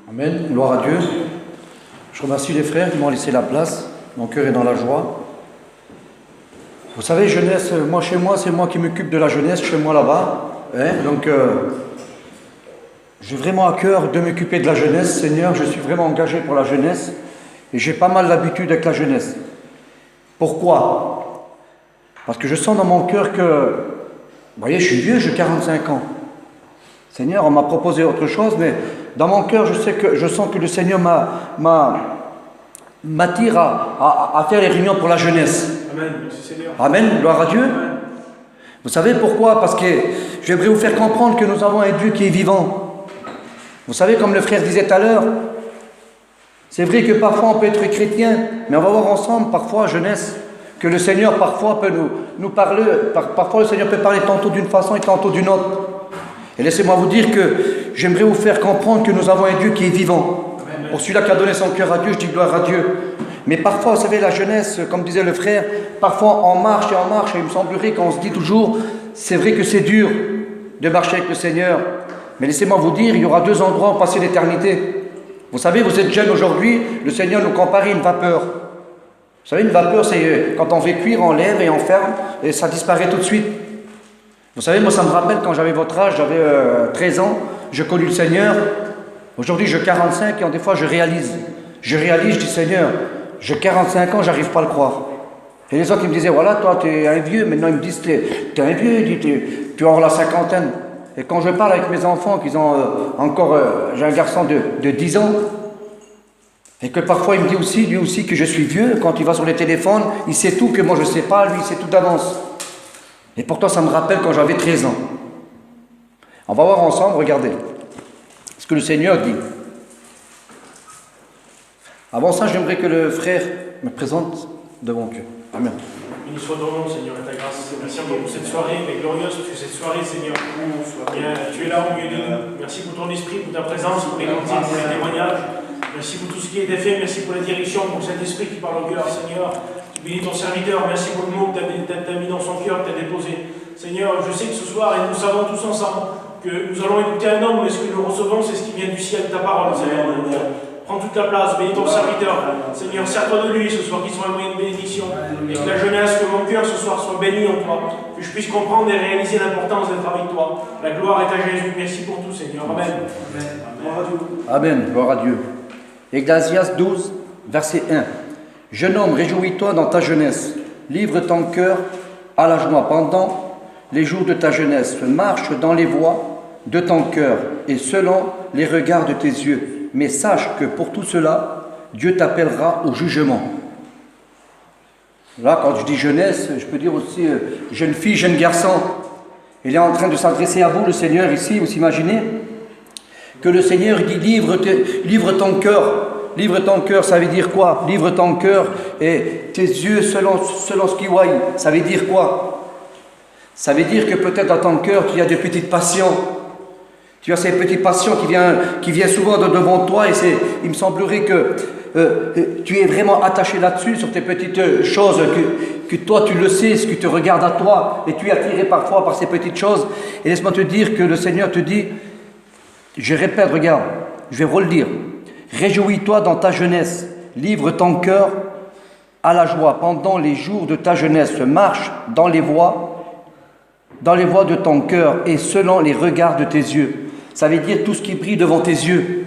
Amen, gloire à Dieu. Je remercie les frères qui m'ont laissé la place. Mon cœur est dans la joie. Vous savez, jeunesse, moi chez moi, c'est moi qui m'occupe de la jeunesse, chez moi là-bas. Donc, j'ai vraiment à cœur de m'occuper de la jeunesse. Seigneur, je suis vraiment engagé pour la jeunesse. Et j'ai pas mal d'habitude avec la jeunesse. Pourquoi? Parce que je sens dans mon cœur que, vous voyez, je suis vieux, j'ai 45 ans. Seigneur, on m'a proposé autre chose, mais dans mon cœur, je sens que le Seigneur m'attire à faire les réunions pour la jeunesse. Amen. Merci Seigneur. Amen, gloire à Dieu. Amen. Vous savez pourquoi? Parce que j'aimerais vous faire comprendre que nous avons un Dieu qui est vivant. Vous savez, comme le frère disait tout à l'heure, c'est vrai que parfois on peut être chrétien, mais on va voir ensemble, parfois, jeunesse, que le Seigneur parfois peut nous parler, parfois le Seigneur peut parler tantôt d'une façon et tantôt d'une autre. Et laissez-moi vous dire que j'aimerais vous faire comprendre que nous avons un Dieu qui est vivant. Amen. Pour celui-là qui a donné son cœur à Dieu, je dis gloire à Dieu. Mais parfois, vous savez, la jeunesse, comme disait le frère, parfois on marche, et il me semblerait qu'on se dit toujours, c'est vrai que c'est dur de marcher avec le Seigneur. Mais laissez-moi vous dire, il y aura deux endroits où passer l'éternité. Vous savez, vous êtes jeunes aujourd'hui, le Seigneur nous compare à une vapeur. Vous savez, une vapeur, c'est quand on fait cuire, on lève et on ferme, et ça disparaît tout de suite. Vous savez, moi ça me rappelle quand j'avais votre âge, j'avais 13 ans, je connus le Seigneur. Aujourd'hui j'ai 45 et des fois je réalise, je dis Seigneur, j'ai 45 ans, j'arrive pas à le croire. Et les autres ils me disaient, voilà toi tu es un vieux, maintenant ils me disent, t'es un vieux, tu as la cinquantaine. Et quand je parle avec mes enfants, qu'ils ont encore, j'ai un garçon de 10 ans, et que parfois il me dit aussi, lui aussi, que je suis vieux, quand il va sur les téléphones, il sait tout que moi je ne sais pas, lui il sait tout d'avance. Et pourtant, ça me rappelle quand j'avais 13 ans. On va voir ensemble, regardez, ce que le Seigneur dit. Avant ça, j'aimerais que le frère me présente devant Dieu. Amen. Béni soit ton nom, Seigneur, et ta grâce. Merci encore pour cette soirée, mais glorieuse, parce que cette soirée, Seigneur, tu es là au milieu de nous. Merci pour ton esprit, pour ta présence, pour les cantiques, pour les témoignages. Merci pour tout ce qui a été fait, merci pour la direction, pour cet esprit qui parle au cœur, Seigneur. Bénis ton serviteur, merci pour le mot que tu as mis dans son cœur, que tu as déposé. Seigneur, je sais que ce soir, et nous savons tous ensemble, que nous allons écouter un homme, mais ce que nous recevons, c'est ce qui vient du ciel, ta parole, Seigneur. Prends toute la place, bénis ton serviteur. Seigneur, sers-toi de lui ce soir, qu'il soit un moyen de bénédiction. Et que la jeunesse, que mon cœur ce soir soit béni en toi. Que je puisse comprendre et réaliser l'importance d'être avec toi. La gloire est à Jésus. Merci pour tout, Seigneur. Amen. Gloire à Dieu. Amen, gloire à Dieu. Ecclésiaste 12, verset 1. Jeune homme, réjouis-toi dans ta jeunesse, livre ton cœur à la joie pendant les jours de ta jeunesse, marche dans les voies de ton cœur et selon les regards de tes yeux. Mais sache que pour tout cela, Dieu t'appellera au jugement. Là, quand je dis jeunesse, je peux dire aussi jeune fille, jeune garçon. Il est en train de s'adresser à vous, le Seigneur, ici, vous imaginez que le Seigneur dit livre ton cœur. Livre ton cœur, ça veut dire quoi? Livre ton cœur et tes yeux selon ce qu'ils voient. Ça veut dire quoi? Ça veut dire que peut-être dans ton cœur, tu as des petites passions. Tu as ces petites passions qui viennent souvent devant toi et il me semblerait que tu es vraiment attaché là-dessus, sur tes petites choses, que toi tu le sais, ce qui te regarde à toi et tu es attiré parfois par ces petites choses. Et laisse-moi te dire que le Seigneur te dit, je répète, regarde, je vais relire. Réjouis-toi dans ta jeunesse, livre ton cœur à la joie pendant les jours de ta jeunesse, marche dans les voies de ton cœur et selon les regards de tes yeux. Ça veut dire tout ce qui brille devant tes yeux.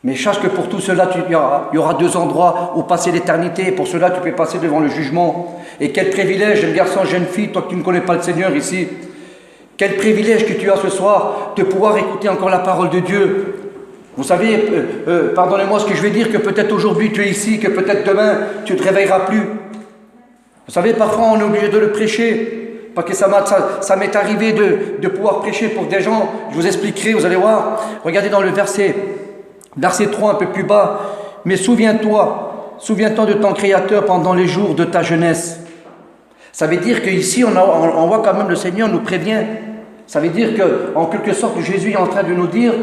Mais sache que pour tout cela, il y aura deux endroits où passer l'éternité. Et pour cela, tu peux passer devant le jugement. Et quel privilège, jeune garçon, jeune fille, toi qui ne connais pas le Seigneur ici, quel privilège que tu as ce soir de pouvoir écouter encore la parole de Dieu. Vous savez, pardonnez-moi ce que je vais dire, que peut-être aujourd'hui tu es ici, que peut-être demain tu ne te réveilleras plus. Vous savez, parfois on est obligé de le prêcher, parce que ça m'est arrivé de pouvoir prêcher pour des gens. Je vous expliquerai, vous allez voir. Regardez dans le verset 3 un peu plus bas. Mais souviens-toi de ton Créateur pendant les jours de ta jeunesse. Ça veut dire qu'ici on voit quand même le Seigneur nous prévient. Ça veut dire qu'en quelque sorte Jésus est en train de nous dire,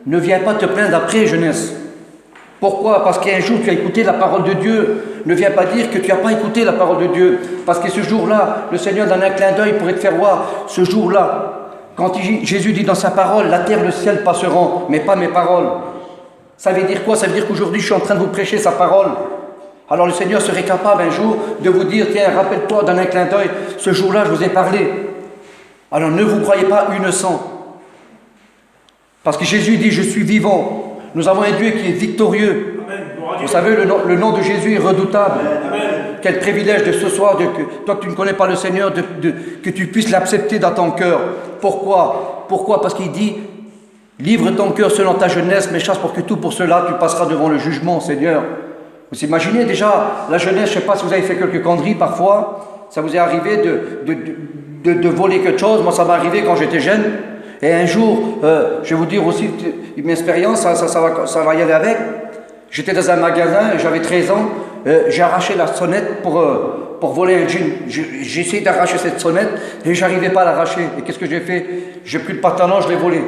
ne viens pas te plaindre après, jeunesse. Pourquoi? Parce qu'un jour tu as écouté la parole de Dieu. Ne viens pas dire que tu n'as pas écouté la parole de Dieu. Parce que ce jour-là, le Seigneur donne un clin d'œil pour te faire voir. Ce jour-là, Quand Jésus dit dans sa parole, la terre et le ciel passeront, mais pas mes paroles. Ça veut dire quoi? Ça veut dire qu'aujourd'hui, je suis en train de vous prêcher sa parole. Alors le Seigneur serait capable un jour de vous dire, tiens, rappelle-toi dans un clin d'œil, ce jour-là, je vous ai parlé. Alors ne vous croyez pas innocent. Parce que Jésus dit, je suis vivant. Nous avons un Dieu qui est victorieux. Amen. Vous savez, le nom de Jésus est redoutable. Amen. Quel privilège de ce soir, toi que tu ne connais pas le Seigneur, que tu puisses l'accepter dans ton cœur. Pourquoi? Pourquoi? Parce qu'il dit, livre ton cœur selon ta jeunesse, mais chasse pour que tout pour cela, tu passeras devant le jugement, Seigneur. Vous imaginez déjà, la jeunesse, je ne sais pas si vous avez fait quelques conneries parfois, ça vous est arrivé de voler quelque chose. Moi, ça m'est arrivé quand j'étais jeune. Et un jour, je vais vous dire aussi une expérience, ça va y aller avec. J'étais dans un magasin, j'avais 13 ans, j'ai arraché la sonnette pour voler un jean. J'ai essayé d'arracher cette sonnette et je n'arrivais pas à l'arracher. Et qu'est-ce que j'ai fait? J'ai pris le pantalon, je l'ai volé.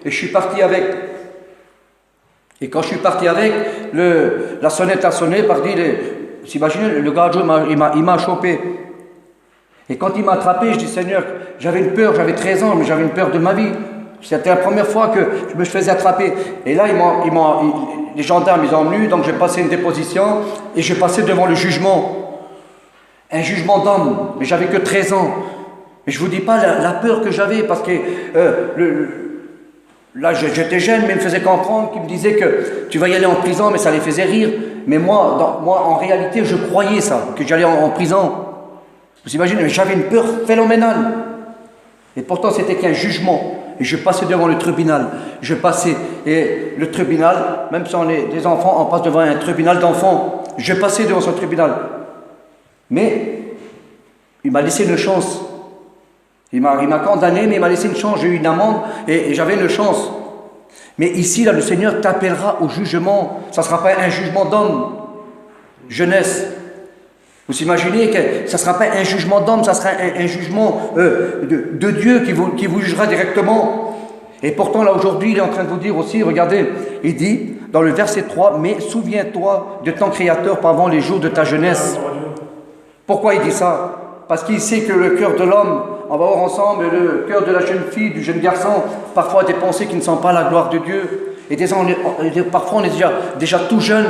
Et je suis parti avec. Et quand je suis parti avec, la sonnette a sonné, vous imaginez, le gardien il m'a chopé. Et quand il m'a attrapé, je dis, Seigneur, j'avais une peur, j'avais 13 ans, mais j'avais une peur de ma vie. C'était la première fois que je me faisais attraper. Et là, les gendarmes, ils ont emmené, donc j'ai passé une déposition et j'ai passé devant le jugement. Un jugement d'homme, mais j'avais que 13 ans. Mais je ne vous dis pas la peur que j'avais, parce que là, j'étais jeune, mais il me faisait comprendre, qu'il me disait que tu vas y aller en prison, mais ça les faisait rire. Mais moi, en réalité, je croyais ça, que j'allais en prison. Vous imaginez, j'avais une peur phénoménale. Et pourtant, c'était qu'un jugement. Et je passais devant le tribunal. Je passais. Et le tribunal, même si on est des enfants, on passe devant un tribunal d'enfants. Je passais devant ce tribunal. Mais il m'a laissé une chance. Il m'a condamné, mais il m'a laissé une chance. J'ai eu une amende et j'avais une chance. Mais ici, là, le Seigneur t'appellera au jugement. Ça ne sera pas un jugement d'homme. Jeunesse. Vous imaginez que ça ne sera pas un jugement d'homme, ça sera un jugement de Dieu qui vous jugera directement. Et pourtant, là, aujourd'hui, il est en train de vous dire aussi, regardez, il dit, dans le verset 3, « Mais souviens-toi de ton Créateur pendant les jours de ta jeunesse. » Pourquoi il dit ça? Parce qu'il sait que le cœur de l'homme, on va voir ensemble, le cœur de la jeune fille, du jeune garçon, parfois des pensées qui ne sont pas la gloire de Dieu. Et parfois, on est déjà tout jeune,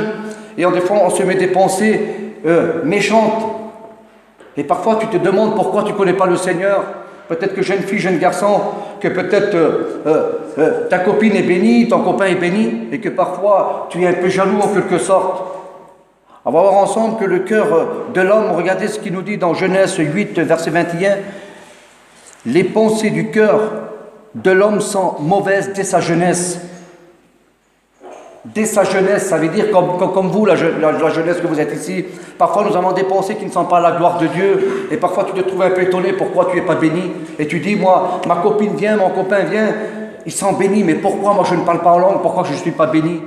et des fois, on se met des pensées méchantes. Et parfois, tu te demandes pourquoi tu ne connais pas le Seigneur. Peut-être que jeune fille, jeune garçon, que peut-être ta copine est bénie, ton copain est béni, et que parfois, tu es un peu jaloux en quelque sorte. On va voir ensemble que le cœur de l'homme, regardez ce qu'il nous dit dans Genèse 8, verset 21, « Les pensées du cœur de l'homme sont mauvaises dès sa jeunesse. » Dès sa jeunesse, ça veut dire comme vous, la jeunesse que vous êtes ici. Parfois, nous avons des pensées qui ne sont pas la gloire de Dieu. Et parfois, tu te trouves un peu étonné pourquoi tu n'es pas béni. Et tu dis, moi, ma copine vient, mon copain vient, ils sont bénis. Mais pourquoi moi, je ne parle pas en langue? Pourquoi je ne suis pas béni?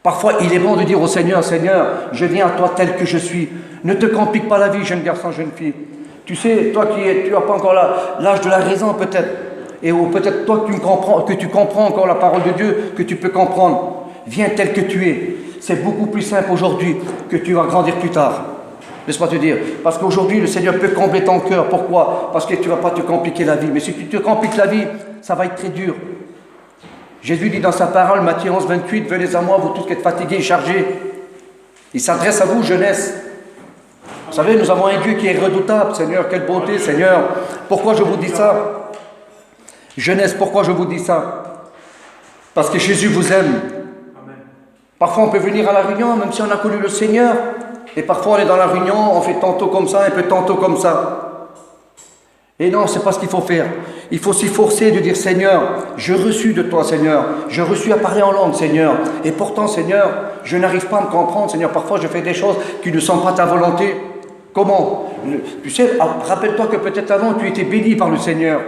Parfois, il est bon de dire au Seigneur, Seigneur, je viens à toi tel que je suis. Ne te complique pas la vie, jeune garçon, jeune fille. Tu sais, toi tu n'as pas encore l'âge de la raison peut-être. Et ou peut-être toi que tu comprends encore la parole de Dieu, que tu peux comprendre. Viens tel que tu es. C'est beaucoup plus simple aujourd'hui que tu vas grandir plus tard. Laisse-moi te dire. Parce qu'aujourd'hui, le Seigneur peut combler ton cœur. Pourquoi? Parce que tu ne vas pas te compliquer la vie. Mais si tu te compliques la vie, ça va être très dur. Jésus dit dans sa parole, Matthieu 11, 28, « Venez à moi, vous tous qui êtes fatigués et chargés. » Il s'adresse à vous, jeunesse. Vous savez, nous avons un Dieu qui est redoutable. Seigneur, quelle beauté, Seigneur. Pourquoi je vous dis ça? Jeunesse, pourquoi je vous dis ça? Parce que Jésus vous aime. Amen. Parfois, on peut venir à la réunion, même si on a connu le Seigneur. Et parfois, on est dans la réunion, on fait tantôt comme ça, un peu tantôt comme ça. Et non, c'est pas ce qu'il faut faire. Il faut s'y forcer de dire, Seigneur, je reçus de toi, Seigneur. Je reçus à parler en langue, Seigneur. Et pourtant, Seigneur, je n'arrive pas à me comprendre, Seigneur. Parfois, je fais des choses qui ne sont pas ta volonté. Comment? Tu sais, rappelle-toi que peut-être avant, tu étais béni par le Seigneur.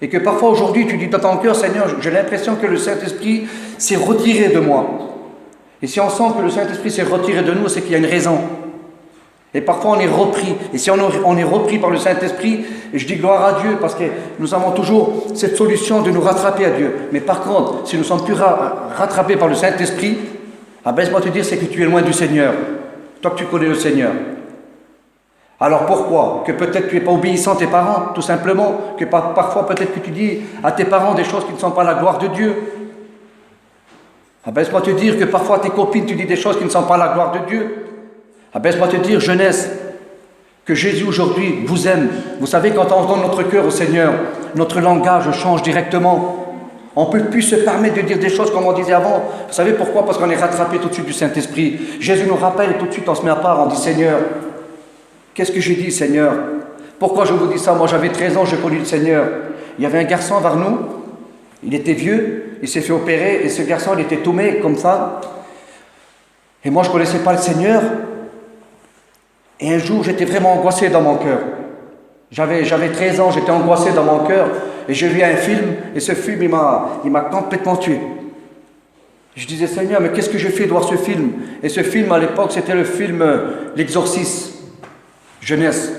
Et que parfois aujourd'hui tu dis dans ton cœur, Seigneur, j'ai l'impression que le Saint-Esprit s'est retiré de moi. Et si on sent que le Saint-Esprit s'est retiré de nous, c'est qu'il y a une raison. Et parfois on est repris. Et si on est repris par le Saint-Esprit, et je dis gloire à Dieu, parce que nous avons toujours cette solution de nous rattraper à Dieu. Mais par contre, si nous ne sommes plus rattrapés par le Saint-Esprit, laisse-moi te dire, c'est que tu es loin du Seigneur. Toi que tu connais le Seigneur. Alors pourquoi? Que peut-être tu n'es pas obéissant à tes parents, tout simplement. Que parfois peut-être que tu dis à tes parents des choses qui ne sont pas la gloire de Dieu. Ah ben, laisse-moi te dire que parfois à tes copines tu dis des choses qui ne sont pas la gloire de Dieu. Ah ben, laisse-moi te dire, jeunesse, que Jésus aujourd'hui vous aime. Vous savez, quand on entend notre cœur au Seigneur, notre langage change directement. On ne peut plus se permettre de dire des choses comme on disait avant. Vous savez pourquoi? Parce qu'on est rattrapé tout de suite du Saint-Esprit. Jésus nous rappelle et tout de suite on se met à part, on dit Seigneur, qu'est-ce que j'ai dit, Seigneur? Pourquoi je vous dis ça? Moi j'avais 13 ans, j'ai connu le Seigneur. Il y avait un garçon vers nous, il était vieux, il s'est fait opérer et ce garçon il était tombé comme ça. Et moi je ne connaissais pas le Seigneur. Et un jour j'étais vraiment angoissé dans mon cœur. J'avais 13 ans, j'étais angoissé dans mon cœur. Et j'ai vu un film, et ce film, il m'a complètement tué. Je disais, Seigneur, mais qu'est-ce que j'ai fait de voir ce film? Et ce film, à l'époque, c'était le film L'Exorcisme, jeunesse.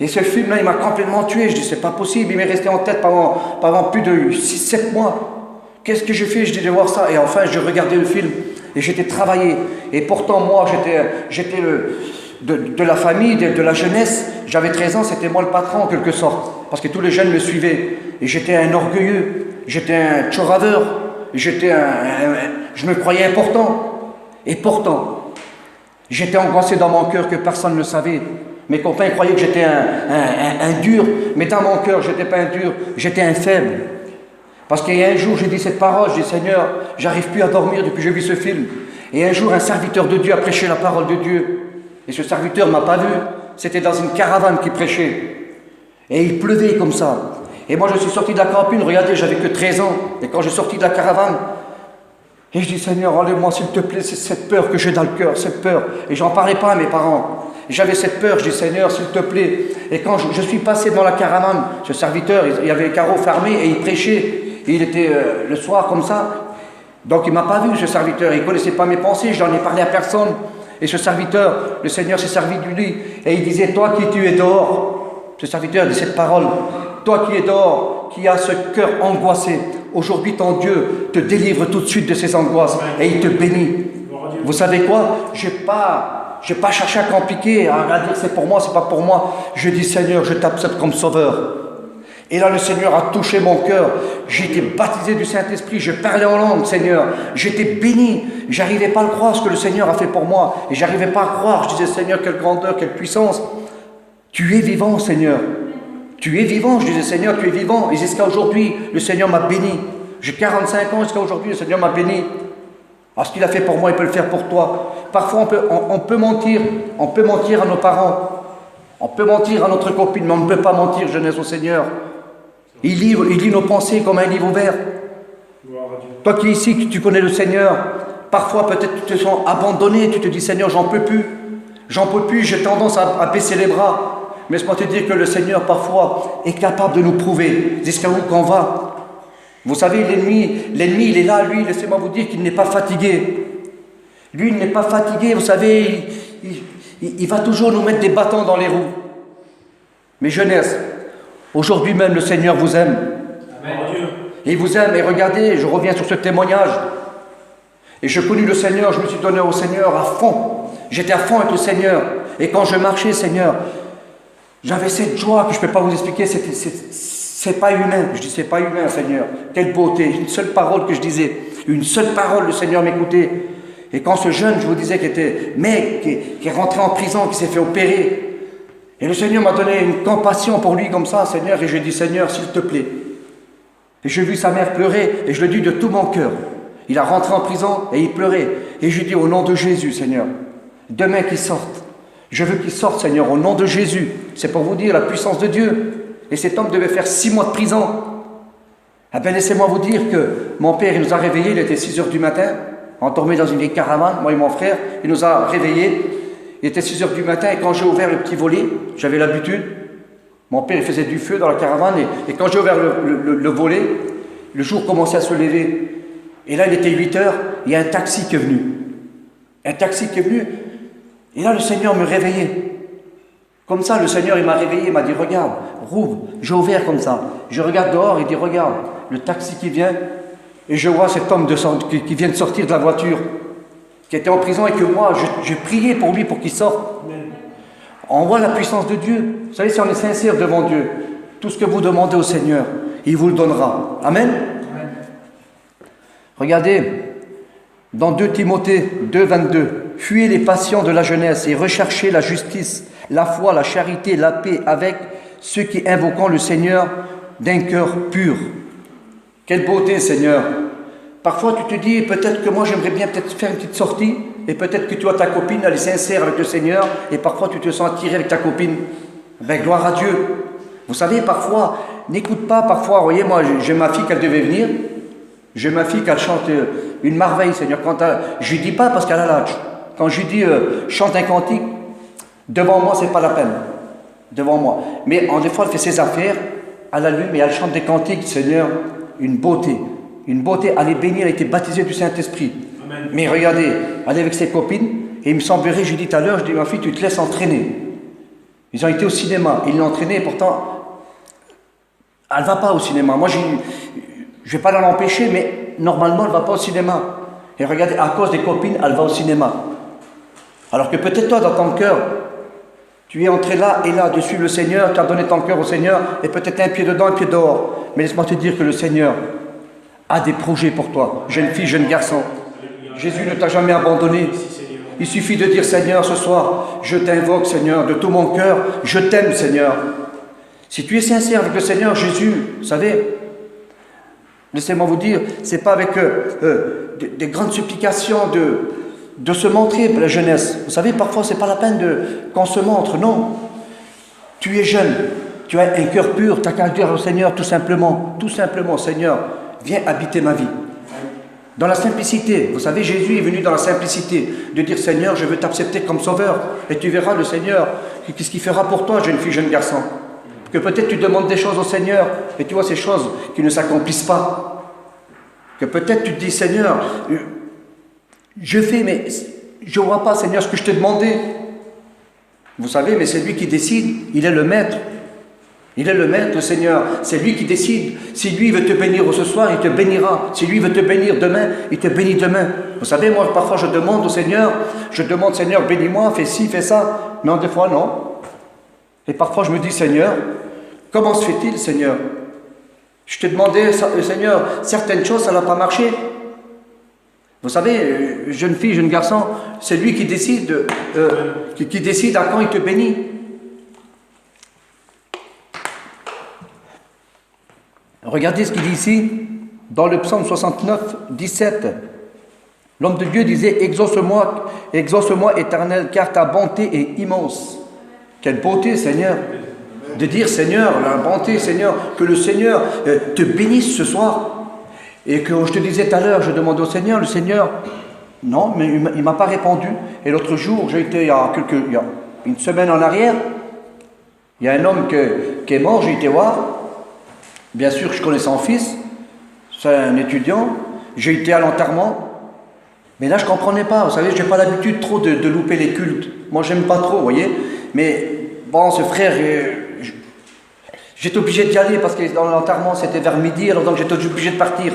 Et ce film-là, il m'a complètement tué. Je dis, c'est pas possible, il m'est resté en tête pendant plus de 6-7 mois. Qu'est-ce que j'ai fait? Je dis de voir ça. Et enfin, je regardais le film, et j'étais travaillé. Et pourtant, moi, j'étais de la famille, de la jeunesse. J'avais 13 ans, c'était moi le patron en quelque sorte. Parce que tous les jeunes me suivaient. Et j'étais un orgueilleux, j'étais un tchoraveur, je me croyais important. Et pourtant, j'étais angoissé dans mon cœur que personne ne savait. Mes copains croyaient que j'étais un dur, mais dans mon cœur, je n'étais pas un dur, j'étais un faible. Parce qu'il y a un jour, j'ai dit cette parole, j'ai dit Seigneur, j'arrive plus à dormir depuis que j'ai vu ce film. Et un jour, un serviteur de Dieu a prêché la parole de Dieu. Et ce serviteur ne m'a pas vu, c'était dans une caravane qu'il prêchait. Et il pleuvait comme ça. Et moi je suis sorti de la campine, regardez, j'avais que 13 ans. Et quand j'ai sorti de la caravane, et je dis Seigneur, enlève-moi s'il te plaît, c'est cette peur que j'ai dans le cœur, cette peur. Et j'en parlais pas à mes parents. J'avais cette peur, je dis Seigneur, s'il te plaît. Et quand je suis passé dans la caravane, ce serviteur, il y avait les carreaux fermés et il prêchait. Et il était le soir comme ça. Donc il ne m'a pas vu ce serviteur, il ne connaissait pas mes pensées, je n'en ai parlé à personne. Et ce serviteur, le Seigneur s'est servi de lui. Et il disait, toi qui tu es dehors. Ce serviteur dit cette parole, toi qui es dehors, qui as ce cœur angoissé, aujourd'hui ton Dieu te délivre tout de suite de ses angoisses et il te bénit. Vous savez quoi? Je n'ai pas cherché à compliquer, à dire c'est pour moi, c'est pas pour moi. Je dis Seigneur, je t'accepte comme sauveur. Et là le Seigneur a touché mon cœur, j'ai été baptisé du Saint-Esprit, je parlais en langue, Seigneur, j'étais béni, j'arrivais pas à le croire ce que le Seigneur a fait pour moi, et j'arrivais pas à croire, je disais Seigneur, quelle grandeur, quelle puissance. Tu es vivant, Seigneur. Tu es vivant, je disais, Seigneur, tu es vivant. Et jusqu'à aujourd'hui, le Seigneur m'a béni. J'ai 45 ans, jusqu'à aujourd'hui, le Seigneur m'a béni. Alors, ce qu'il a fait pour moi, il peut le faire pour toi. Parfois, on peut mentir à nos parents. On peut mentir à notre copine, mais on ne peut pas mentir, jeunesse, au Seigneur. Il lit nos pensées comme un livre ouvert. Toi qui es ici, que tu connais le Seigneur, parfois, peut-être, tu te sens abandonné. Tu te dis, Seigneur, j'en peux plus. J'en peux plus, j'ai tendance à baisser les bras. Mais laisse-moi te dire que le Seigneur, parfois, est capable de nous prouver jusqu'à où qu'on va. Vous savez, l'ennemi, il est là, lui, laissez-moi vous dire qu'il n'est pas fatigué. Lui, il n'est pas fatigué, vous savez, il va toujours nous mettre des bâtons dans les roues. Mais jeunesse, aujourd'hui même, le Seigneur vous aime. Amen. Il vous aime, et regardez, je reviens sur ce témoignage. Et je connus le Seigneur, je me suis donné au Seigneur à fond. J'étais à fond avec le Seigneur. Et quand je marchais, Seigneur, j'avais cette joie que je ne peux pas vous expliquer. C'est pas humain. Je dis, c'est pas humain, Seigneur. Quelle beauté. Une seule parole que je disais. Une seule parole, le Seigneur m'écoutait. Et quand ce jeune, je vous disais, qui est rentré en prison, qui s'est fait opérer, et le Seigneur m'a donné une compassion pour lui comme ça, Seigneur, et je dis, Seigneur, s'il te plaît. Et j'ai vu sa mère pleurer, et je le dis de tout mon cœur. Il a rentré en prison, et il pleurait. Et je dis, au nom de Jésus, Seigneur, demain qu'il sorte. Je veux qu'il sorte, Seigneur, au nom de Jésus. C'est pour vous dire la puissance de Dieu. Et cet homme devait faire 6 mois de prison. Eh bien, laissez-moi vous dire que mon père, il nous a réveillés, il était 6h du matin. On dormait dans une vieille caravane, moi et mon frère. Il nous a réveillés. Il était 6h du matin et quand j'ai ouvert le petit volet, j'avais l'habitude. Mon père, il faisait du feu dans la caravane. Et quand j'ai ouvert le volet, le jour commençait à se lever. Et là, il était 8h. Il y a un taxi qui est venu. Un taxi qui est venu. Et là, le Seigneur me réveillait. Comme ça, le Seigneur, il m'a réveillé, il m'a dit, regarde, rouvre. J'ai ouvert comme ça. Je regarde dehors, il dit, regarde, le taxi qui vient. Et je vois cet homme qui vient de sortir de la voiture, qui était en prison et que moi, je priais pour lui pour qu'il sorte. On voit la puissance de Dieu. Vous savez, si on est sincère devant Dieu, tout ce que vous demandez au Seigneur, il vous le donnera. Amen. Amen. Regardez, dans 2 Timothée 2, 22, « Fuyez les passions de la jeunesse et recherchez la justice, la foi, la charité, la paix avec ceux qui invoquent le Seigneur d'un cœur pur. » Quelle beauté, Seigneur! Parfois, tu te dis, peut-être que moi, j'aimerais bien peut-être faire une petite sortie, et peut-être que tu as ta copine, elle est sincère avec le Seigneur, et parfois, tu te sens attiré avec ta copine. Ben, gloire à Dieu! Vous savez, parfois, n'écoute pas, parfois, vous voyez, moi, j'ai ma fille qu'elle devait venir, j'ai ma fille qu'elle chante une merveille, Seigneur. Je lui dis pas parce qu'elle a l'âge. Quand je lui dis, chante un cantique, devant moi, c'est pas la peine. Devant moi. Mais en des fois, elle fait ses affaires, elle allume et elle chante des cantiques, Seigneur, une beauté. Une beauté, elle est bénie, elle a été baptisée du Saint-Esprit. Amen. Mais regardez, elle est avec ses copines, et il me semblerait, je lui dis tout à l'heure, je dis, ma fille, tu te laisses entraîner. Ils ont été au cinéma, ils l'ont entraînée, pourtant, elle ne va pas au cinéma. Moi, je ne vais pas l'empêcher, mais normalement, elle ne va pas au cinéma. Et regardez, à cause des copines, elle va au cinéma. Alors que peut-être toi, dans ton cœur, tu es entré là et là, de suivre le Seigneur, tu as donné ton cœur au Seigneur, et peut-être un pied dedans, un pied dehors. Mais laisse-moi te dire que le Seigneur a des projets pour toi, jeune fille, jeune garçon. Jésus ne t'a jamais abandonné. Il suffit de dire, Seigneur, ce soir, je t'invoque, Seigneur, de tout mon cœur, je t'aime, Seigneur. Si tu es sincère avec le Seigneur, Jésus, vous savez, laissez-moi vous dire, c'est pas avec des grandes supplications de se montrer, la jeunesse. Vous savez, parfois, c'est pas la peine qu'on se montre, non. Tu es jeune, tu as un cœur pur, tu as qu'à dire au Seigneur, tout simplement, Seigneur, viens habiter ma vie. Dans la simplicité, vous savez, Jésus est venu dans la simplicité, de dire, Seigneur, je veux t'accepter comme sauveur. Et tu verras le Seigneur, qu'est-ce qu'il fera pour toi, jeune fille, jeune garçon. Que peut-être tu demandes des choses au Seigneur, et tu vois ces choses qui ne s'accomplissent pas. Que peut-être tu te dis, Seigneur, je fais, mais je ne vois pas, Seigneur, ce que je t'ai demandé. Vous savez, mais c'est lui qui décide, il est le maître. Il est le maître, le Seigneur. C'est lui qui décide. Si lui veut te bénir ce soir, il te bénira. Si lui veut te bénir demain, il te bénit demain. Vous savez, moi, parfois, je demande, Seigneur, bénis-moi, fais ci, fais ça. Non, des fois, non. Et parfois, je me dis, Seigneur, comment se fait-il, Seigneur? Je t'ai demandé, Seigneur, certaines choses, ça n'a pas marché. Vous savez, jeune fille, jeune garçon, c'est lui qui décide, qui décide à quand il te bénit. Regardez ce qu'il dit ici, dans le psaume 69, 17. L'homme de Dieu disait, exauce-moi, Éternel, car ta bonté est immense. Quelle beauté, Seigneur, de dire, Seigneur, la bonté, Seigneur, que le Seigneur te bénisse ce soir. Et que je te disais tout à l'heure, je demandais au Seigneur, le Seigneur, non, mais il ne m'a pas répondu. Et l'autre jour, j'ai été il y a une semaine en arrière, il y a un homme qui est mort, j'ai été voir. Bien sûr, je connais son fils, c'est un étudiant, j'ai été à l'enterrement, mais là je ne comprenais pas, vous savez, je n'ai pas l'habitude trop de louper les cultes. Moi, j'aime pas trop, vous voyez, mais bon, ce frère, j'étais obligé d'y aller parce que dans l'enterrement, c'était vers midi, alors donc j'étais obligé de partir.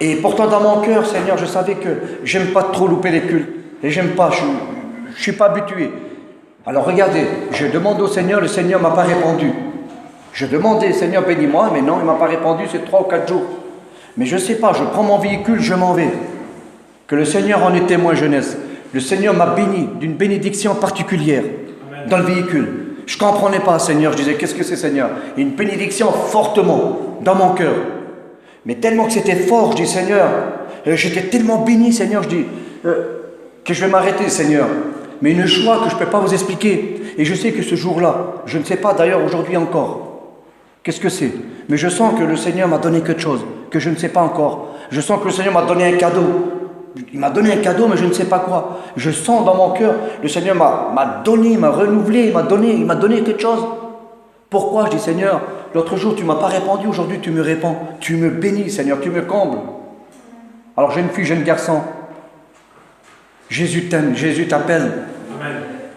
Et pourtant, dans mon cœur, Seigneur, je savais que j'aime pas trop louper les cultes, et j'aime pas, je ne suis pas habitué. Alors regardez, je demande au Seigneur, le Seigneur ne m'a pas répondu. Je demandais, Seigneur, bénis-moi, mais non, il ne m'a pas répondu, c'est 3 ou 4 jours. Mais je ne sais pas, je prends mon véhicule, je m'en vais. Que le Seigneur en est témoin, jeunesse. Le Seigneur m'a béni d'une bénédiction particulière. Amen. Dans le véhicule. Je ne comprenais pas, Seigneur, je disais, qu'est-ce que c'est, Seigneur? Une bénédiction fortement dans mon cœur. Mais tellement que c'était fort, je dis, Seigneur, j'étais tellement béni, Seigneur, je dis, que je vais m'arrêter, Seigneur. Mais une joie que je ne peux pas vous expliquer. Et je sais que ce jour-là, je ne sais pas d'ailleurs aujourd'hui encore, qu'est-ce que c'est? Mais je sens que le Seigneur m'a donné quelque chose, que je ne sais pas encore. Je sens que le Seigneur m'a donné un cadeau. Il m'a donné un cadeau, mais je ne sais pas quoi. Je sens dans mon cœur, le Seigneur m'a donné, m'a renouvelé, il m'a donné quelque chose. Pourquoi? Je dis, Seigneur, l'autre jour tu ne m'as pas répondu, aujourd'hui tu me réponds. Tu me bénis, Seigneur, tu me combles. Alors jeune fille, jeune garçon, Jésus t'aime, Jésus t'appelle. Amen.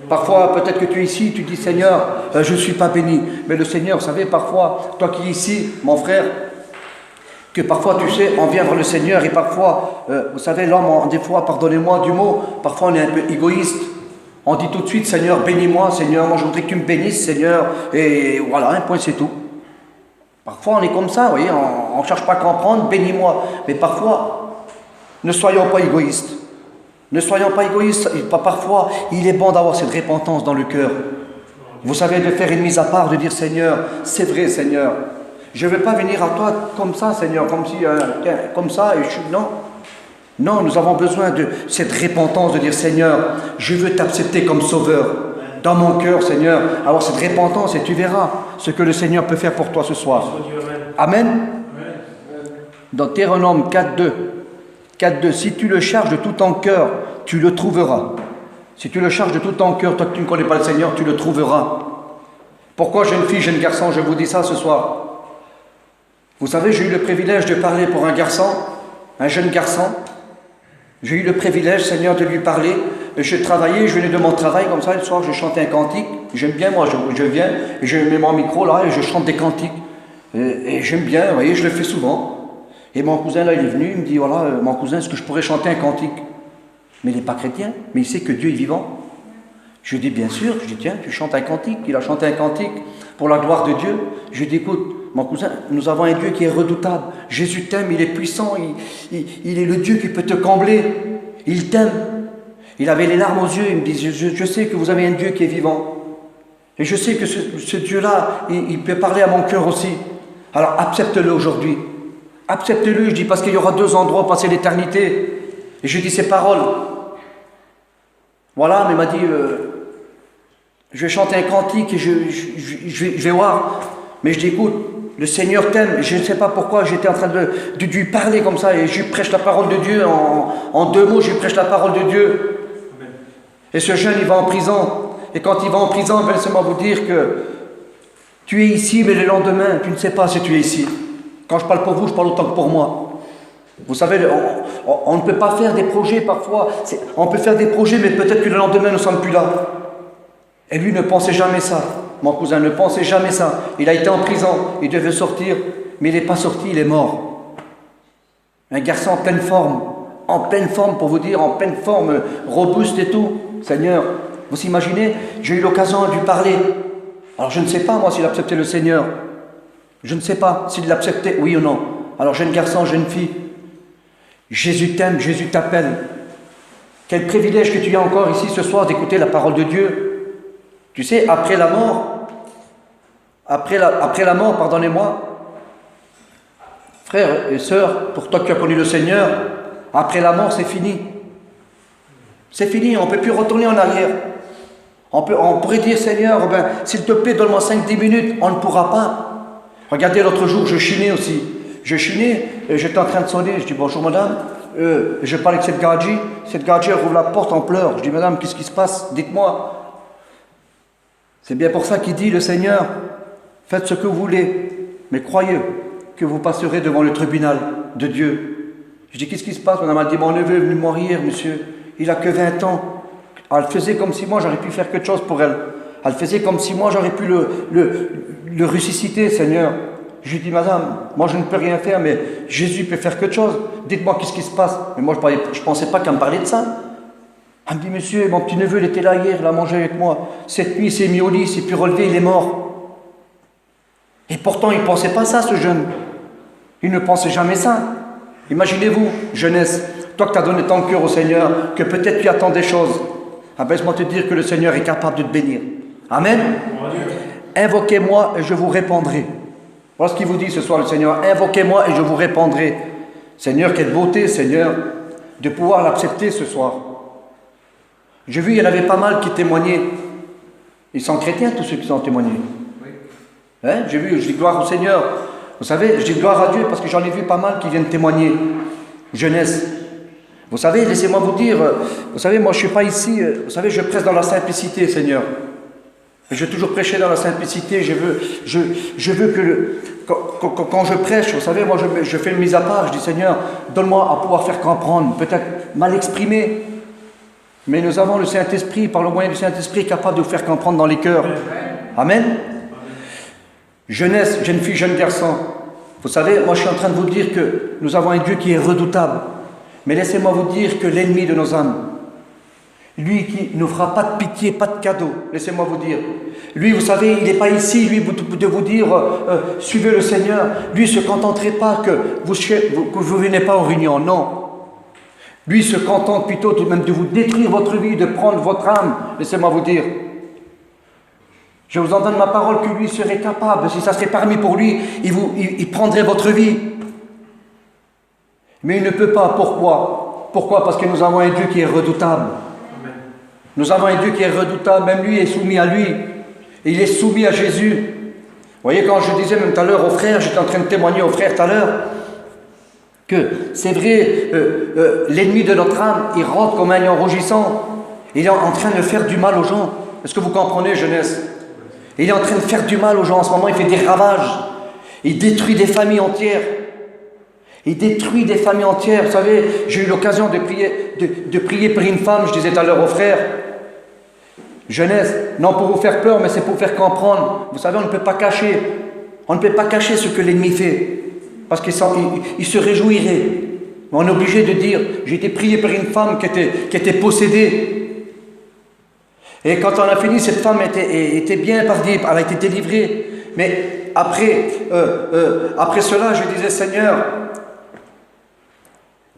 Parfois, peut-être que tu es ici, tu dis, Seigneur, je ne suis pas béni. Mais le Seigneur, vous savez, parfois, toi qui es ici, mon frère, que parfois, tu sais, on vient vers le Seigneur et parfois, vous savez, l'homme, des fois, pardonnez-moi du mot, parfois on est un peu égoïste. On dit tout de suite, Seigneur, bénis-moi, Seigneur, moi je voudrais que tu me bénisses, Seigneur, et voilà, un point, c'est tout. Parfois on est comme ça, vous voyez, on ne cherche pas à comprendre, bénis-moi. Mais parfois, ne soyons pas égoïstes. Ne soyons pas égoïstes. Parfois, il est bon d'avoir cette repentance dans le cœur. Vous savez, de faire une mise à part, de dire, Seigneur, c'est vrai, Seigneur, je ne vais pas venir à toi comme ça, Seigneur, comme ça, et je suis... Non. Non, nous avons besoin de cette repentance, de dire, Seigneur, je veux t'accepter comme sauveur. Dans mon cœur, Seigneur, avoir cette repentance et tu verras ce que le Seigneur peut faire pour toi ce soir. Amen. Dans Deutéronome 4.2, si tu le charges de tout ton cœur, tu le trouveras. Si tu le charges de tout ton cœur, toi qui ne connais pas le Seigneur, tu le trouveras. Pourquoi, jeune fille, jeune garçon, je vous dis ça ce soir? Vous savez, j'ai eu le privilège de parler pour un garçon, un jeune garçon. J'ai eu le privilège, Seigneur, de lui parler. Je travaillais, je venais de mon travail, comme ça, le soir, je chantais un cantique. J'aime bien, moi, je viens, et je mets mon micro là, et je chante des cantiques. Et j'aime bien, vous voyez, je le fais souvent. Et mon cousin, là, il est venu, il me dit, voilà, mon cousin, est-ce que je pourrais chanter un cantique? Mais il n'est pas chrétien, mais il sait que Dieu est vivant. Je lui dis, bien sûr. Je dis, tiens, tu chantes un cantique. Il a chanté un cantique pour la gloire de Dieu. Je lui dis, écoute, mon cousin, nous avons un Dieu qui est redoutable. Jésus t'aime, il est puissant, il est le Dieu qui peut te combler. Il t'aime. Il avait les larmes aux yeux, il me dit, je sais que vous avez un Dieu qui est vivant. Et je sais que ce Dieu-là, il peut parler à mon cœur aussi. Alors accepte-le aujourd'hui. Accepte-le, je dis, parce qu'il y aura 2 endroits où passer l'éternité. Et je dis ces paroles. Voilà, mais il m'a dit, je vais chanter un cantique et je vais voir. Mais je dis, écoute, le Seigneur t'aime. Je ne sais pas pourquoi j'étais en train de lui parler comme ça. Et je lui prêche la parole de Dieu. En 2 mots, je lui prêche la parole de Dieu. Et ce jeune, il va en prison. Et quand il va en prison, il va seulement vous dire que tu es ici, mais le lendemain, tu ne sais pas si tu es ici. Quand je parle pour vous, je parle autant que pour moi. Vous savez, on ne peut pas faire des projets parfois. On peut faire des projets, mais peut-être que le lendemain, nous ne sommes plus là. Et lui ne pensait jamais ça. Mon cousin ne pensait jamais ça. Il a été en prison, il devait sortir, mais il n'est pas sorti, il est mort. Un garçon en pleine forme pour vous dire, en pleine forme, robuste et tout. Seigneur, vous imaginez, j'ai eu l'occasion de lui parler. Alors je ne sais pas, moi, s'il acceptait le Seigneur. Je ne sais pas s'il l'acceptait, oui ou non. Alors jeune garçon, jeune fille, Jésus t'aime, Jésus t'appelle. Quel privilège que tu as encore ici ce soir d'écouter la parole de Dieu. Tu sais, après la mort, pardonnez-moi, frères et sœurs, pour toi qui as connu le Seigneur, après la mort, c'est fini. C'est fini, on ne peut plus retourner en arrière. On pourrait dire, Seigneur, s'il te plaît, donne-moi 5-10 minutes. On ne pourra pas. Regardez, l'autre jour, je chinais aussi. Je chinais, et j'étais en train de sonner. Je dis, bonjour madame. Je parle avec cette gadji. Cette gadji, elle rouvre la porte en pleurs. Je dis, madame, qu'est-ce qui se passe? Dites-moi. C'est bien pour ça qu'il dit, le Seigneur, faites ce que vous voulez, mais croyez que vous passerez devant le tribunal de Dieu. Je dis, qu'est-ce qui se passe? Madame a dit, mon neveu est venu mourir, monsieur. Il n'a que 20 ans. Elle faisait comme si moi, j'aurais pu faire quelque chose pour elle. Elle faisait comme si moi, j'aurais pu le ressusciter, Seigneur. Je lui dis, madame, moi, je ne peux rien faire, mais Jésus peut faire quelque chose. Dites-moi, qu'est-ce qui se passe? Mais moi, je ne pensais pas qu'elle me parlait de ça. Elle me dit, monsieur, mon petit-neveu, il était là hier, il a mangé avec moi. Cette nuit, il s'est mis au lit, il s'est pu relever, il est mort. Et pourtant, il ne pensait pas ça, ce jeune. Il ne pensait jamais ça. Imaginez-vous, jeunesse, toi que tu as donné ton cœur au Seigneur, que peut-être tu attends des choses. Laisse-moi te dire que le Seigneur est capable de te bénir. Amen. Invoquez-moi et je vous répondrai. Voilà ce qu'il vous dit ce soir, le Seigneur. Invoquez-moi et je vous répondrai. Seigneur, quelle beauté, Seigneur, de pouvoir l'accepter ce soir. J'ai vu, il y en avait pas mal qui témoignaient. Ils sont chrétiens, tous ceux qui ont témoigné. Hein? J'ai vu, je dis gloire au Seigneur. Vous savez, je dis gloire à Dieu parce que j'en ai vu pas mal qui viennent témoigner. Jeunesse. Vous savez, laissez-moi vous dire, vous savez, moi je ne suis pas ici, vous savez, je prêche dans la simplicité, Seigneur. Je veux toujours prêcher dans la simplicité, je veux que, quand je prêche, vous savez, moi je fais une mise à part, je dis, Seigneur, donne-moi à pouvoir faire comprendre, peut-être mal exprimé, mais nous avons le Saint-Esprit, par le moyen du Saint-Esprit, capable de vous faire comprendre dans les cœurs. Amen. Jeunesse, jeune fille, jeune garçon, vous savez, moi je suis en train de vous dire que nous avons un Dieu qui est redoutable. Mais laissez-moi vous dire que l'ennemi de nos âmes, Lui qui ne fera pas de pitié, pas de cadeau, laissez-moi vous dire. Lui, vous savez, il n'est pas ici, lui, de vous dire suivez le Seigneur. Lui, ne se contenterait pas que vous venez pas aux réunions, non. Lui se contente plutôt tout de même de vous détruire votre vie, de prendre votre âme, laissez-moi vous dire. Je vous en donne ma parole que lui serait capable, si ça serait permis pour lui, il prendrait votre vie. Mais il ne peut pas, pourquoi? Pourquoi? Parce que nous avons un Dieu qui est redoutable. Nous avons un Dieu qui est redoutable, même lui est soumis à lui. Et il est soumis à Jésus. Vous voyez, quand je disais même tout à l'heure aux frères, j'étais en train de témoigner aux frères tout à l'heure, que c'est vrai, l'ennemi de notre âme, il rentre comme un lion rugissant. Il est en train de faire du mal aux gens. Est-ce que vous comprenez, jeunesse? Il est en train de faire du mal aux gens en ce moment, il fait des ravages. Il détruit des familles entières. Il détruit des familles entières. Vous savez, j'ai eu l'occasion de prier pour une femme, je disais tout à l'heure aux frères, jeunesse, non pour vous faire peur, mais c'est pour vous faire comprendre. Vous savez, on ne peut pas cacher. On ne peut pas cacher ce que l'ennemi fait. Parce qu'il se réjouirait. Mais on est obligé de dire, j'ai été prié pour une femme qui était possédée. Et quand on a fini, cette femme était bien pardie, elle a été délivrée. Mais après cela, je disais, Seigneur,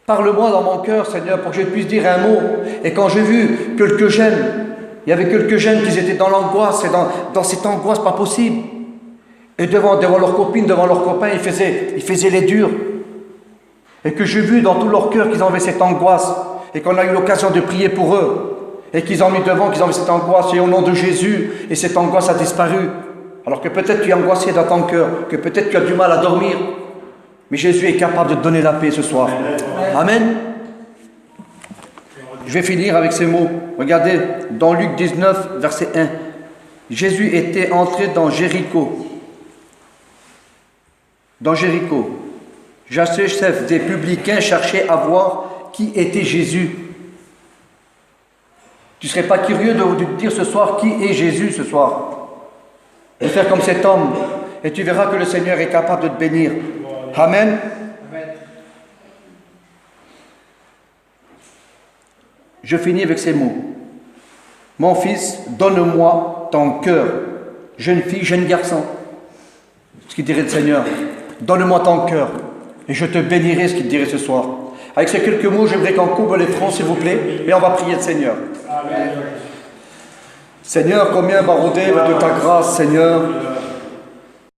parle-moi dans mon cœur, Seigneur, pour que je puisse dire un mot. Et quand j'ai vu quelques jeunes, il y avait quelques jeunes qui étaient dans l'angoisse, et dans cette angoisse pas possible. Et devant leurs copines, devant leurs copains, ils faisaient les durs. Et que j'ai vu dans tout leur cœur qu'ils avaient cette angoisse. Et qu'on a eu l'occasion de prier pour eux. Et qu'ils ont mis devant, qu'ils avaient cette angoisse. Et au nom de Jésus, et cette angoisse a disparu. Alors que peut-être tu es angoissé dans ton cœur, que peut-être tu as du mal à dormir. Mais Jésus est capable de te donner la paix ce soir. Amen. Je vais finir avec ces mots. Regardez, dans Luc 19, verset 1. Jésus était entré dans Jéricho. Dans Jéricho. Joseph des publicains cherchaient à voir qui était Jésus. Tu ne serais pas curieux de te dire ce soir qui est Jésus ce soir? De faire comme cet homme. Et tu verras que le Seigneur est capable de te bénir. Amen. Je finis avec ces mots. Mon fils, donne-moi ton cœur. Jeune fille, jeune garçon. Ce qu'il dirait le Seigneur. Donne-moi ton cœur. Et je te bénirai, ce qu'il dirait ce soir. Avec ces quelques mots, j'aimerais qu'on couvre les fronts, s'il vous plaît. Et on va prier le Seigneur. Amen. Seigneur, combien baroudé de ta grâce, Seigneur.